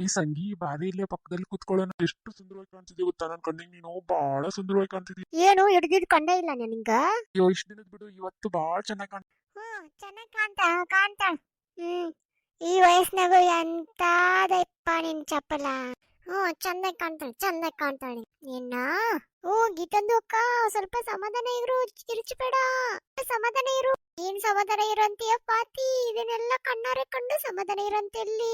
ಈ ಸಂಗಿ ಬಾರಿ ಇಲ್ಲೇ ಪಕ್ಕದಲ್ಲಿ ಕುತ್ಕೊಳ್ಳೋಣ. ಎಷ್ಟು ಸುಂದರವಾಗಿ ಕಾಣ್ತಿದ್ದೆ ಗೊತ್ತಾ? ನನ್ ಕಣ್ಣಿಗೆ ನೀನು ಬಹಳ ಸುಂದರವಾಗಿ ಕಾಣ್ತಿದ್ದಿ. ಏನು ಹಿಡ್ದಿದ್ ಕಂಡ ಇಲ್ಲ ನಿನ್ಗ? ಅಯ್ಯೋ, ಇಷ್ಟ ದಿನದ ಬಿಡು, ಇವತ್ತು ಬಹಳ ಚೆನ್ನಾಗಿ ಕಾಣ್ತಿ. ಚೆನ್ನಾಗ್ ಕಾಣ್ತಾ. ಹ್ಮ್ ಈ ವಯಸ್ಸಿನಾಗೂ ಎಂತಾದಪ್ಪ ನಿನ್ ಚಪ್ಪಲ. ಚಂದಾಗ್ ಕಾಣ್ತಾಳೆ ನಿನ್ನ. ಗೀತಂದು ಅಕ್ಕ, ಸ್ವಲ್ಪ ಸಮಾಧಾನ ಇರು, ಕಿರ್ಚಬೇಡ. ಸಮಾಧಾನ ಇರು. ಏನ್ ಸಮಾಧಾನ ಇರಂತೀಯ ಪಾತಿ? ಇದನ್ನೆಲ್ಲ ಕಣ್ಣಾರೆ ಕಂಡು ಸಮಾಧಾನ ಇರಂತೆಲ್ಲಿ?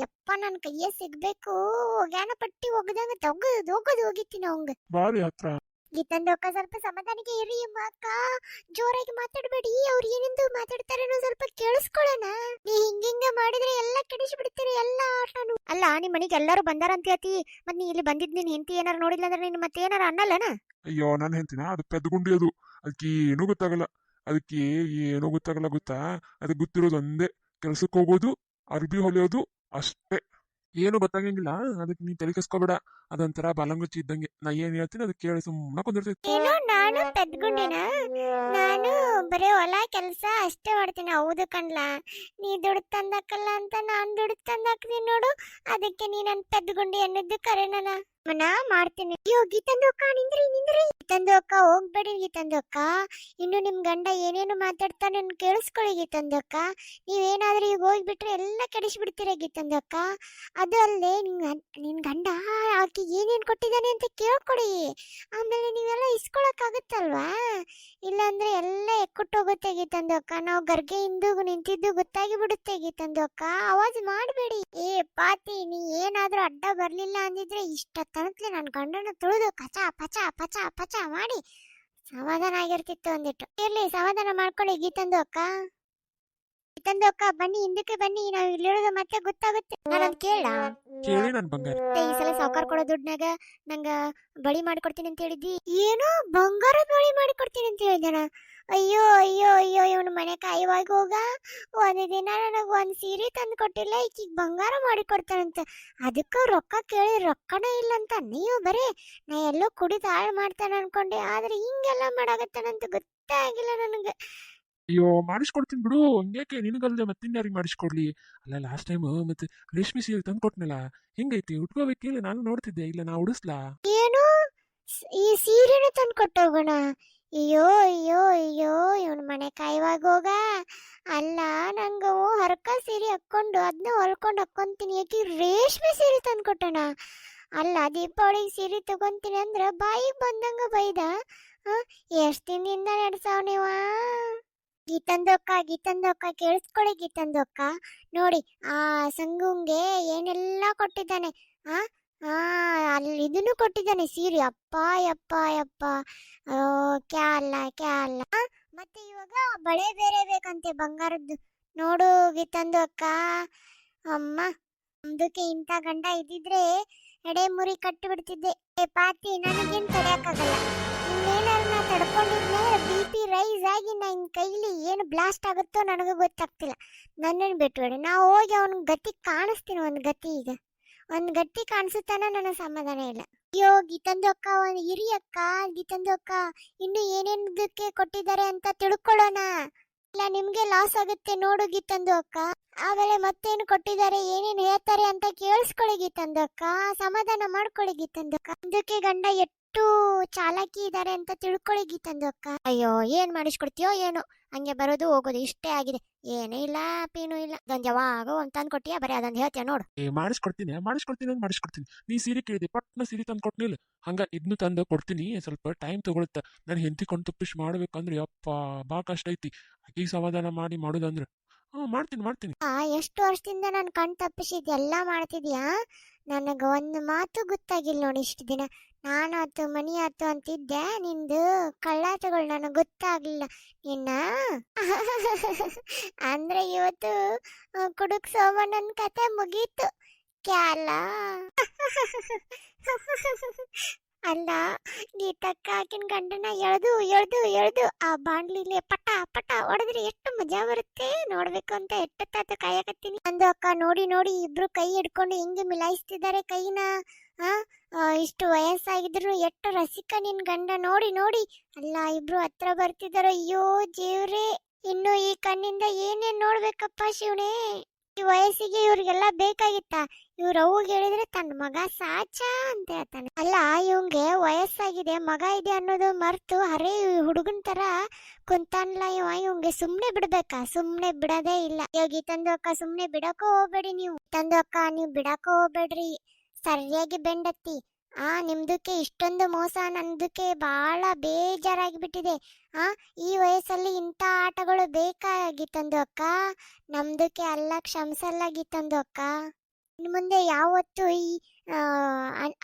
ಯಪ್ಪ, ನನ್ ಕೈಯ ಸಿಗ್ಬೇಕು. ಒಗ್ಯಾನ ಪಟ್ಟಿ ಒಗ್ದಂಗ ಒಗದು ಹೋಗಿತ್ತೀನಿ ಅವಂಗ. ಬಾರಿ ಹತ್ರ. ಗೀತಂದು ಅಕ್ಕ, ಸ್ವಲ್ಪ ಸಮಾಧಾನಕ್ಕೆ ಇರಿ ಅಕ್ಕ. ಜೋರಾಗಿ ಮಾತಾಡ್ಬೇಡಿ. ಅವ್ರು ಏನೆಂದು ಮಾತಾಡ್ತಾರೇನೋ ಸ್ವಲ್ಪ ಕೇಳಿಸ್ಕೊಳ್ಳೋಣ. ನೀ ಹಿಂಗಿಂಗ ಮಾಡಿದ್ರೆ ಎಲ್ಲ ಕೆಡಿಸಿ ಬಿಡ್ತೀರಿ ಎಲ್ಲ ಆಟನು. ಅಲ್ಲ, ನಿಮ್ ಮನೆಗೆ ಎಲ್ಲರೂ ಬಂದಾರಂತ ಹೇಳ್ತಿ. ಮತ್ ನೀ ಇಲ್ಲಿ ಬಂದಿದ್ ನಿನ್ ಹೆಂಡತಿ ಏನಾರು ನೋಡಿಲ್ಲ ಅಂದ್ರೆ ನಿನ್ ಮತ್ತೆ ಏನಾರ ಅನ್ನಲ್ಲನ? ಅಯ್ಯೋ, ನಾನು ಹೇಳ್ತೀನ, ಅದು ಪೆದ್ಗುಂಡಿ. ಅದು ಅದಕ್ಕೆ ಏನೂ ಗೊತ್ತಾಗಲ್ಲ. ಅದಕ್ಕೆ ಏನೂ ಗೊತ್ತಾಗಲ್ಲ ಗೊತ್ತಾ? ಅದಕ್ಕೆ ಗೊತ್ತಿರೋದು ಒಂದೇ, ಕೆಲ್ಸಕ್ಕೆ ಹೋಗೋದು, ಅರ್ಬಿ ಹೊಲಿಯೋದು ಅಷ್ಟೇ. ಏನು ಗೊತ್ತಾಗಂಗಿಲ್ಲ. ಅದಕ್ಕೆ ನೀ ತಲೆ ಕೆಸ್ಕೋಬೇಡ. ಅದೊಂಥರ ಬಾಲಂಗುಚ್ಚಿ ಇದ್ದಂಗೆ. ನಾ ಏನ್ ಹೇಳ್ತೀನಿ ಅದಕ್ಕೆ ಕೇಳಿ ಸುಮ್ಮನೆ ಕುಂದಿರ್ತೈತಿ. ಏನೋ ನಾನು ಪೆದ್ಗುಂಡಿನ? ನಾನು ಬರೀ ಹೊಲ ಕೆಲಸ ಅಷ್ಟೇ ಮಾಡ್ತೀನಿ. ಹೌದು ಕಣ್ಲಾ, ನೀ ದುಡ್ಡು ತಂದಾಕಲ್ಲ ಅಂತ ನಾನ್ ದುಡ್ಡು ತಂದಾಕ್ತೀನಿ ನೋಡು. ಅದಕ್ಕೆ ನೀ ನನ್ ಪೆದ್ಗುಂಡಿ ಅನ್ನೋದು ಕರೆನಲ್ಲ. ನಾ ಮಾಡ್ತೀನಿ. ಅಯ್ಯೋ ಗೀತಂದು ಅಕ್ಕ, ನಿಂದ್ರಿ. ಗೀತಂದು ಅಕ್ಕ, ಹೋಗ್ಬೇಡಿ ಗೀತಂದು ಅಕ್ಕ. ಇನ್ನು ನಿಮ್ ಗಂಡ ಏನೇನು ಮಾತಾಡ್ತಾನೆ ಕೇಳಿಸ್ಕೊಳ್ಳಿ ಗೀತಂದು ಅಕ್ಕ. ನೀವೇನಾದ್ರೂ ಈಗ ಹೋಗ್ಬಿಟ್ರೆ ಎಲ್ಲ ಕೆಡಿಸ್ಬಿಡ್ತೀರ ಗೀತಂದು ಅಕ್ಕ. ಅದು ಅಲ್ಲದೆ ನಿನ್ ಗಂಡ ಆಕೆ ಏನೇನ್ ಕೊಟ್ಟಿದ್ದಾನೆ ಅಂತ ಕೇಳ್ಕೊಡಿ. ಆಮೇಲೆ ನೀವೆಲ್ಲ ಇಸ್ಕೊಳಕ್ಕಾಗತ್ತಲ್ವಾ? ಇಲ್ಲಾಂದ್ರೆ ಎಲ್ಲ ಎಕ್ಕುಟ್ಟೋಗುತ್ತೆ ಗೀತಂದು ಅಕ್ಕ. ನಾವು ಗರ್ಗೆ ಹಿಂದು ನಿಂತಿದ್ದು ಗೊತ್ತಾಗಿ ಬಿಡುತ್ತೆ ಗೀತಂದು ಅಕ್ಕ. ಆವಾಜ್ ಮಾಡಬೇಡಿ. ಪಾತಿ, ನೀ ಏನಾದ್ರೂ ಅಡ್ಡ ಬರ್ಲಿಲ್ಲ ಅಂದಿದ್ರೆ ಇಷ್ಟ ತನತ್ಲೆ ನನ್ ಗಂಡನ ತುಳಿದು ಕಚ ಪಚ ಪಚ ಪಚ ಮಾಡಿ ಸಮಾಧಾನ ಆಗಿರ್ತಿತ್ತು. ಒಂದಿಟ್ಟು ಇರ್ಲಿ, ಸಮಾಧಾನ ಮಾಡ್ಕೊಳ್ಳಿ ಗೀತಂದು ಅಕ್ಕ. ಗೀತಂದು ಅಕ್ಕ, ಬನ್ನಿ, ಹಿಂದಕ್ಕೆ ಬನ್ನಿ. ನಾವ್ ಇಲ್ಲಿರೋದು ಮತ್ತೆ ಗೊತ್ತಾಗುತ್ತೆ. ನಾನದ್ ಕೇಳ ಕೇಳಿ ನನ್ ಬಂಗಾರ. ಈ ಸಲ ಸಾವುಕಾರ ಕೊಡೋ ದುಡ್ನಾಗ ನಂಗ ಬಳಿ ಮಾಡಿಕೊಡ್ತೀನಿ ಅಂತ ಹೇಳಿದ್ದಿ. ಏನೋ ಬಂಗಾರ ಬಳಿ ಮಾಡಿಕೊಡ್ತೀನಿ ಅಂತ ಹೇಳಿದಾನ? ಅಯ್ಯೋ ಅಯ್ಯೋ ಅಯ್ಯೋ, ಇವನು ಮನೆ ಕಾಯುವಾಗ ಹೋಗ ಒಂದ್ ದಿನ ನನಗ ಒಂದ್ ಸೀರೆ ತಂದು ಕೊಟ್ಟಿಲ್ಲ, ಈಕಿಗ್ ಬಂಗಾರ ಮಾಡಿ ಕೊಡ್ತಾನಂತ. ಅದಕ್ಕ ರೊಕ್ಕ ಕೇಳಿ ರೊಕ್ಕನೇ ಇಲ್ಲ ಅಂತ ನೀವು ಬರೀ ನಾ ಎಲ್ಲೋ ಕುಡಿದು ಹಾಳು ಮಾಡ್ತಾನ ಅನ್ಕೊಂಡೆ. ಆದ್ರೆ ಹಿಂಗೆಲ್ಲ ಮಾಡಾಕತ್ತಾನಂತ ಗೊತ್ತಾಗಿಲ್ಲ ನನಗೆ. ಅಯ್ಯೋ, ಮಾಡಿಸ್ಕೊಡ್ತೀನಿ ಬಿಡು. ಹಂಗ್ಯಾಕೆ ನಿನಗಲ್ದೆ ಮತ್ತಿನ್ಯಾರಿಗೆ ಮಾಡಿಸ್ಕೊಡ್ಲಿ? ಅಲ್ಲ, ಲಾಸ್ಟ್ ಟೈಮ್ ಮತ್ತೆ ರೇಷ್ಮೆ ಸೀರೆ ತಂದು ಕೊಟ್ನಲ್ಲ, ಹಿಂಗೈತಿ ಉಟ್ಕೋಬೇಕಿಲ್ಲ? ನಾನು ನೋಡ್ತಿದ್ದೆ. ಇಲ್ಲ, ನಾ ಉಡಿಸ್ಲಾ? ಏನು, ಈ ಸೀರೆನ ತಂದು ಕೊಟ್ಟೋಗೋಣ? ಅಯ್ಯೋ ಅಯ್ಯೋ ಅಯ್ಯೋ, ಇವನ್ ಮನೆ ಕಾಯುವಾಗ ಹೋಗ. ಅಲ್ಲ, ನಂಗ ಹರ್ಕ ಸೀರೆ ಹಾಕೊಂಡು ಅದನ್ನ ಹೊಲ್ಕೊಂಡು ಹಾಕೊಂತೀನಿ. ಯಾಕೆ ರೇಷ್ಮೆ ಸೀರೆ ತಂದು ಕೊಟ್ಟಣ? ಅಲ್ಲ, ದೀಪಾವಳಿಗೆ ಸೀರೆ ತಗೊಂತೀನಿ ಅಂದ್ರ ಬಾಯಿಗೆ ಬಂದಂಗ ಬೈದ. ಎಷ್ಟ್ ದಿನದಿಂದ ನಡೆಸಾವ್ ನೀವ? ಗೀತಂದು ಅಕ್ಕ ಕೇಳಿಸ್ಕೊಳ್ಳಿ ಗೀತಂದು ಅಕ್ಕ. ನೋಡಿ, ಆ ಸಂಗುಂಗೆ ಏನೆಲ್ಲ ಕೊಟ್ಟಿದ್ದಾನೆ. ಆ ಆ ಅಲ್ಲಿ ಇದನ್ನು ಕೊಟ್ಟಿದ್ದಾನೆ, ಸೀರೆ. ಅಪ್ಪ ಯಪ್ಪ ಯಪ್ಪ. ಓ, ಕ್ಯಾ ಅಲ್ಲ. ಮತ್ತೆ ಇವಾಗ ಬಳೆ ಬೇರೆ ಬೇಕಂತೆ ಬಂಗಾರದ್ದು. ನೋಡು ಗೀತಂದು ಅಕ್ಕ, ಅಮ್ಮ, ನಮ್ದಕ್ಕೆ ಇಂಥ ಗಂಡ ಇದ್ದಿದ್ರೆ ಎಡೆ ಮುರಿ ಕಟ್ಟಿ ಬಿಡ್ತಿದ್ದೆ. ಪಾತಿ, ನನಗೇನ್ ತಡೆಯಕ್ಕಾಗಲ್ಲ. ಇನ್ನೇನಾರು ನಾ ತಡ್ಕೊಂಡಿದ್ನೆ BP ರೈಸ್ ಆಗಿ ನನ್ನ ಕೈಲಿ ಏನು ಬ್ಲಾಸ್ಟ್ ಆಗುತ್ತೋ ನನಗೂ ಗೊತ್ತಾಗ್ತಿಲ್ಲ. ನನ್ನನ್ನು ಬಿಟ್ಬಿಡಿ, ನಾ ಹೋಗಿ ಅವನ ಗತಿ ಕಾಣಿಸ್ತೀನಿ. ಒಂದ್ ಗತಿ ಕಾಣಿಸುತ್ತಾನ, ನನಗೆ ಸಮಾಧಾನ ಇಲ್ಲ. ಅಯ್ಯೋ ಗೀತಂದು ಅಕ್ಕ, ಒಂದು ಹಿರಿ ಅಕ್ಕ. ಗೀತಂದು ಅಕ್ಕ, ಇನ್ನು ಏನೇನದಕ್ಕೆ ಕೊಟ್ಟಿದ್ದಾರೆ ಅಂತ ತಿಳ್ಕೊಳ್ಳೋಣ. ಇಲ್ಲ ನಿಮ್ಗೆ ಲಾಸ್ ಆಗುತ್ತೆ ನೋಡು ಗೀತಂದು ಅಕ್ಕ. ಆಮೇಲೆ ಮತ್ತೇನು ಕೊಟ್ಟಿದ್ದಾರೆ, ಏನೇನು ಹೇಳ್ತಾರೆ ಅಂತ ಕೇಳಿಸ್ಕೊಳ್ಳಿ ಗೀತಂದು ಅಕ್ಕ. ಸಮಾಧಾನ ಮಾಡ್ಕೊಳ್ಳಿ ಗೀತಂದು ಅಕ್ಕ. ಇದಕ್ಕೆ ಗಂಡ ಎಷ್ಟು ಚಾಲಾಕಿ ಇದ್ದಾರೆ ಅಂತ ತಿಳ್ಕೊಳ್ಳಿ ಗೀತಂದು ಅಕ್ಕ. ಅಯ್ಯೋ, ಏನ್ ಮಾಡಿಸ್ಕೊಡ್ತೀಯೋ ಏನೋ, ಹಂಗೆ ಬರೋದು ಹೋಗೋದು ಇಷ್ಟೇ ಆಗಿದೆ. ಏನೂ ಇಲ್ಲ, ಪೀನು ಇಲ್ಲ. ಅದೊಂದು ಯಾವಾಗ ಒಂದ್ ತಂದು ಕೊಟ್ಟಿಯಾ, ಬರೀ ಅದೊಂದು ಹೇಳ್ತೀಯ ನೋಡು. ಮಾಡಿಸ್ಕೊಡ್ತೀನಿ. ನೀ ಸೀರೆ ಕೇಳಿದೆ, ಪಟ್ನ ಸೀರೆ ತಂದು ಕೊಟ್ನಿಲ್ಲ. ಹಂಗ ಇದನ್ನು ತಂದು ಕೊಡ್ತೀನಿ. ಸ್ವಲ್ಪ ಟೈಮ್ ತಗೊಳುತ್ತೆ. ನಾನು ಹೆಂಡತಿ ಕೊಂಡು ತಪ್ಪಿಸಿ ಮಾಡ್ಬೇಕಂದ್ರೆ ಯಪ್ಪ ಬಾ ಕಷ್ಟ ಐತಿ. ಆಕಿಗೆ ಸಮಾಧಾನ ಮಾಡೋದಂದ್ರೆ ಮಾಡ್ತೀನಿ. ಎಷ್ಟು ವರ್ಷದಿಂದ ನಾನು ಕಣ್ ತಪ್ಪಿಸಿದ್ ಎಲ್ಲ ಮಾಡ್ತಿದ್ಯಾ? ನನಗ ಒಂದು ಮಾತು ಗೊತ್ತಾಗಿಲ್ಲ ನೋಡಿ ಇಷ್ಟು ದಿನ. ನಾನಾತು ಮನಿ ಆತು ಅಂತಿದ್ದೆ, ನಿಂದು ಕಳ್ಳಾಟಗಳು ನನಗೆ ಗೊತ್ತಾಗ್ಲಿಲ್ಲ. ನಿನ್ನ ಅಂದ್ರೆ ಇವತ್ತು ಕುಡುಕ್ ಸೋಮಣ್ಣನ ಕತೆ ಮುಗೀತು. ಕ್ಯಾಲ ಅಲ್ಲ, ಗೀತಕ್ಕ ಆಕಿನ ಗಂಡನ ಎಳ್ದು ಆ ಬಾಂಡ್ಲಿಲಿ ಪಟ ಪಟ ಹೊಡೆದ್ರೆ ಎಷ್ಟು ಮಜಾ ಬರುತ್ತೆ ನೋಡ್ಬೇಕು ಅಂತ ಎಷ್ಟು ತಾತ ಕಾಯಕತ್ತೀನಿ. ಅಂದು ಅಕ್ಕ, ನೋಡಿ ಇಬ್ರು ಕೈ ಹಿಡ್ಕೊಂಡು ಹೆಂಗೆ ಮಿಲಾಯಿಸ್ತಿದ್ದಾರೆ ಕೈನ. ಇಷ್ಟು ವಯಸ್ಸಾಗಿದ್ರು ಎಷ್ಟು ರಸಿಕ ನಿನ್ ಗಂಡ. ನೋಡಿ. ಅಲ್ಲ, ಇಬ್ರು ಹತ್ರ ಬರ್ತಿದಾರ. ಅಯ್ಯೋ ಜೀವ್ರೆ, ಇನ್ನು ಈ ಕಣ್ಣಿಂದ ಏನೇನ್ ನೋಡ್ಬೇಕಪ್ಪ ಶಿವನೇ. ಈ ವಯಸ್ಸಿಗೆ ಇವ್ರಿಗೆಲ್ಲ ಬೇಕಾಗಿತ್ತ? ಇವ್ರ ಅವ್ಗೆ ಹೇಳಿದ್ರೆ ತನ್ನ ಮಗ ಸಾಚ ಅಂತ ಹೇಳ್ತಾನೆ. ಅಲ್ಲ ಇವಂಗೆ ವಯಸ್ಸಾಗಿದೆ, ಮಗ ಇದೆ ಅನ್ನೋದು ಮರ್ತು ಹರೇ ಹುಡುಗನ್ ತರ ಕುಂತಾನ್ಲ ಇವಂಗೆ ಸುಮ್ನೆ ಬಿಡ್ಬೇಕಾ? ಸುಮ್ನೆ ಬಿಡೋದೇ ಇಲ್ಲ. ಗೀತಂದು ಅಕ್ಕ ಸುಮ್ನೆ ಬಿಡಕ್ಕೂ ಹೋಗ್ಬೇಡಿ ನೀವು. ತಂದು ಅಕ್ಕ ನೀವು ಬಿಡಕ್ಕೂ ಹೋಗ್ಬೇಡ್ರಿ, ಸರಿಯಾಗಿ ಬೆಂಡತ್ತಿ. ನಿಮ್ದಕ್ಕೆ ಇಷ್ಟೊಂದು ಮೋಸ, ನಂದಕ್ಕೆ ಬಹಳ ಬೇಜಾರಾಗಿ ಆ ಈ ವಯಸ್ಸಲ್ಲಿ ಇಂಥ ಆಟಗಳು ಬೇಕಾಗಿತ್ತಂದು ಅಕ್ಕ. ನಮ್ದಕ್ಕೆ ಅಲ್ಲ, ಕ್ಷಮಿಸಲ್ಲಾಗಿತ್ತಂದು ಅಕ್ಕ. ಇನ್ನು ಮುಂದೆ ಯಾವತ್ತು ಈ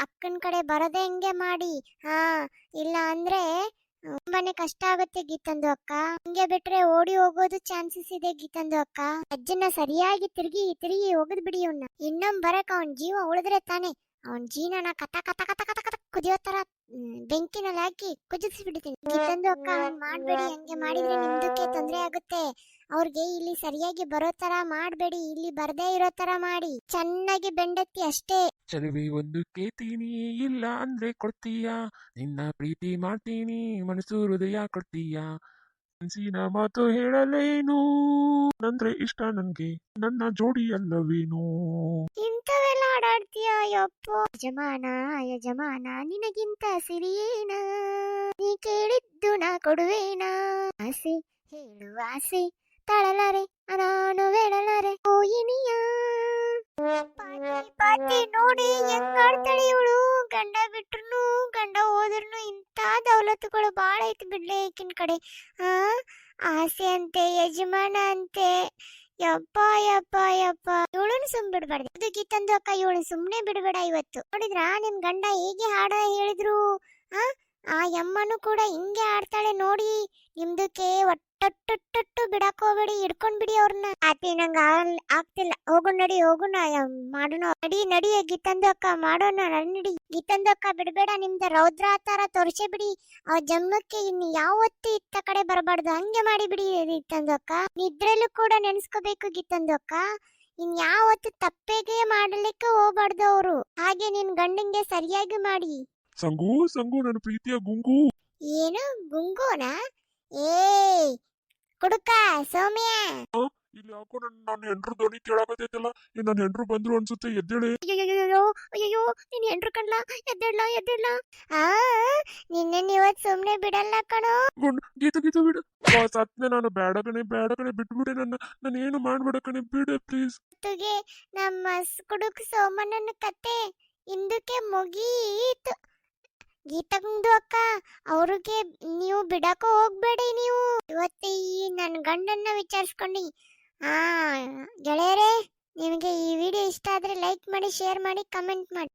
ಅಕ್ಕನ ಕಡೆ ಬರದೆ ಹೆಂಗೆ ಮಾಡಿ. ಇಲ್ಲ ಅಂದ್ರೆ ತುಂಬಾನೇ ಕಷ್ಟ ಆಗುತ್ತೆ ಗೀತಂದು ಅಕ್ಕ. ಹಿಂಗೆ ಬಿಟ್ರೆ ಓಡಿ ಹೋಗೋದು ಚಾನ್ಸಸ್ ಇದೆ ಗೀತಂದು ಅಕ್ಕ. ಅಜ್ಜನ್ನ ಸರಿಯಾಗಿ ತಿರುಗಿ ತಿರುಗಿ ಹೋಗದ್ ಬಿಡಿ ಅವ್ನ. ಇನ್ನೊಮ್ಮೆ ಬರಕ್ ಅವನ್ ಜೀವ ಉಳಿದ್ರೆ ತಾನೆ. ಅವನ್ ಜೀವನ ಕಥ ಕಥ ಕಥ ಕಥ ಕಥ ಕುದಿಯೋ ತರ ಬೆಂಕಿನಲ್ಲಿ ಹಾಕಿ ಕುದಿಸ್ಬಿಡ್ತೀನಿ ಗೀತಂದು ಅಕ್ಕ. ಅವ್ನ್ ಮಾಡ್ಬೇಡಿ, ಹಂಗೆ ಮಾಡಿದ್ರೆ ನಿಮ್ದಕ್ಕೆ ತೊಂದ್ರೆ ಆಗುತ್ತೆ. ಅವ್ರಿಗೆ ಇಲ್ಲಿ ಸರಿಯಾಗಿ ಬರೋ ತರ ಮಾಡ್ಬೇಡಿ, ಇಲ್ಲಿ ಬರ್ದೇ ಇರೋ ತರ ಮಾಡಿ. ಚೆನ್ನಾಗಿ ಬೆಂಡತ್ತಿ ಅಷ್ಟೇ. ಚಲುವೆ ಒಂದು ಕೇಳ್ತೀನಿ, ಇಲ್ಲ ಅಂದ್ರೆ ಕೊಡ್ತೀಯಾ? ನಿನ್ನ ಪ್ರೀತಿ ಮಾಡ್ತೀನಿ, ಮನಸ್ಸು ಹೃದಯ ಕೊಡ್ತೀಯಾ? ಮನಸ್ಸಿನ ಮಾತು ಹೇಳಲೇನು, ನಂದ್ರೆ ಇಷ್ಟ ನನ್ಗೆ, ನನ್ನ ಜೋಡಿ ಅಲ್ಲವೇನು? ಇಂಥವೆಲ್ಲ ಆಡಾಡ್ತೀಯ ಯಪ್ಪ. ಯಜಮಾನ ಯಜಮಾನ ನಿನಗಿಂತ ಸಿರಿಯೇನ, ನೀ ಕೇಳಿದ್ದು ನಾ ಕೊಡುವೇನಾ? ಆಸೆ ಹೇಳುವ ಆಸೆ ತಳಲಾರೆ ನಾನು ಬೇಡಲಾರೆ ಓಯಿನಿಯ. ಪಾತಿ ನೋಡಿ ಹೆಂಗ್ ಆಡ್ತಾಳೆ ಇವಳು. ಗಂಡ ಬಿಟ್ರು ಗಂಡ ಹೋದ್ರುನು ಇಂಥ ದೌಲತ್ತುಗಳು ಬಾಳ ಐತಿ ಬಿಡ್ಲೆ ಈಕಿನ ಕಡೆ. ಆಸೆ ಅಂತೆ, ಯಜಮಾನ ಅಂತೆ. ಯಪ್ಪ ಯಪ್ಪ ಯಪ್ಪ, ಇವಳನ್ನು ಸುಮ್ ಬಿಡ್ಬಾರ್ದು. ಅದು ಗೀತಂದು ಅಕ್ಕ, ಇವಳು ಸುಮ್ನೆ ಬಿಡ್ಬೇಡ ಇವತ್ತು. ನೋಡಿದ್ರ ನಿಮ್ ಗಂಡ ಹೇಗೆ ಹಾಡ ಹೇಳಿದ್ರು. ಆ ಯಮ್ಮನು ಕೂಡ ಹಿಂಗೆ ಆಡ್ತಾಳೆ ನೋಡಿ. ನಿಮ್ದಕ್ಕೆ ಒಟ್ಟೊಟ್ಟೊಟ್ಟು ಬಿಡಕ್ ಹೋಗ್ಬೇಡಿ, ಹಿಡ್ಕೊಂಡ್ ಬಿಡಿ ಅವ್ರನ್ನ. ಆತಿ ನಂಗ ಆಗ್ತಿಲ್ಲ. ಹೋಗೋಣ ನಡಿ, ಹೋಗೋಣ ಮಾಡೋಣ. ನಡಿ ನಡಿ ಗೀತಂದು ಅಕ್ಕ, ಮಾಡೋಣ ನಡಿ. ಗೀತಂದು ಅಕ್ಕ ಬಿಡ್ಬೇಡ, ನಿಮ್ದ ರೌದ್ರ ಆತರ ತೋರ್ಸೇ ಬಿಡಿ. ಆ ಜನ್ಮಕ್ಕೆ ಇನ್ನು ಯಾವತ್ತೂ ಇತ್ತ ಕಡೆ ಬರಬಾರ್ದು, ಹಂಗೆ ಮಾಡಿ ಬಿಡಿ ಗೀತಂದು ಅಕ್ಕ. ನಿದ್ರಲ್ಲೂ ಕೂಡ ನೆನ್ಸ್ಕೋಬೇಕು ಗೀತಂದು ಅಕ್ಕ. ಇನ್ ಯಾವತ್ತು ತಪ್ಪೆಗೆ ಮಾಡಲಿಕ್ಕೆ ಹೋಗ್ಬಾರ್ದು ಅವರು. ಹಾಗೆ ನಿನ್ ಗಂಡಂಗೆ ಸರಿಯಾಗಿ ಮಾಡಿ. ಸಂಗು ಸಂಗು, ನನ್ನ ಪ್ರೀತಿಯ ಗುಂಗು. ಏನು ಗುಂಗೋನ? ಏ ಕುಡುಕ ಸೌಮ್ಯ, ಇಲ್ಲಿ ಯಾಕೋ ನನ್ನ ಹೆಂಡ್ರು ಧ್ವನಿ ಕೇಳಾಕತೈತಲ್ಲ. ನನ್ನ ಹೆಂಡ್ರು ಬಂದ್ರು ಅನ್ಸುತ್ತೆ, ಎದ್ದೇಳೆ. ಅಯ್ಯೋ ಅಯ್ಯೋ, ನೀನ್ ಹೆಂಡ್ರು ಕಣ್ಲ, ಎದ್ದೇಳ ಎದ್ದೇಳ. ನಿನ್ನೆ ಇವತ್ ಸುಮ್ನೆ ಬಿಡಲ್ಲ ಕಣೋ. ಗೀತು ಗೀತು ಬಿಡು. ಸತ್ನೆ ನಾನು, ಬೇಡ ಕಣೆ ಬೇಡ ಕಣೆ, ಬಿಟ್ಬಿಡೆ ನನ್ನ. ನಾನು ಏನು ಮಾಡ್ಬೇಡ ಕಣೆ, ಬಿಡೆ ಪ್ಲೀಸ್. ನಮ್ಮ ಕುಡುಕ್ ಸೋಮಣ್ಣನ ಕತೆ ಇಂದಕ್ಕೆ ಮುಗೀತು. ಗೀತಂದು ಅಕ್ಕ, ಅವ್ರಿಗೆ ನೀವು ಬಿಡಕ ಹೋಗ್ಬೇಡಿ. ನೀವು ಇವತ್ತು ಈ ನನ್ನ ಗಂಡನ್ನ ವಿಚಾರಿಸ್ಕೊಂಡು. ಗೆಳೆಯರೇ, ನಿಮಗೆ ಈ ವಿಡಿಯೋ ಇಷ್ಟ ಆದ್ರೆ ಲೈಕ್ ಮಾಡಿ, ಶೇರ್ ಮಾಡಿ, ಕಮೆಂಟ್ ಮಾಡಿ.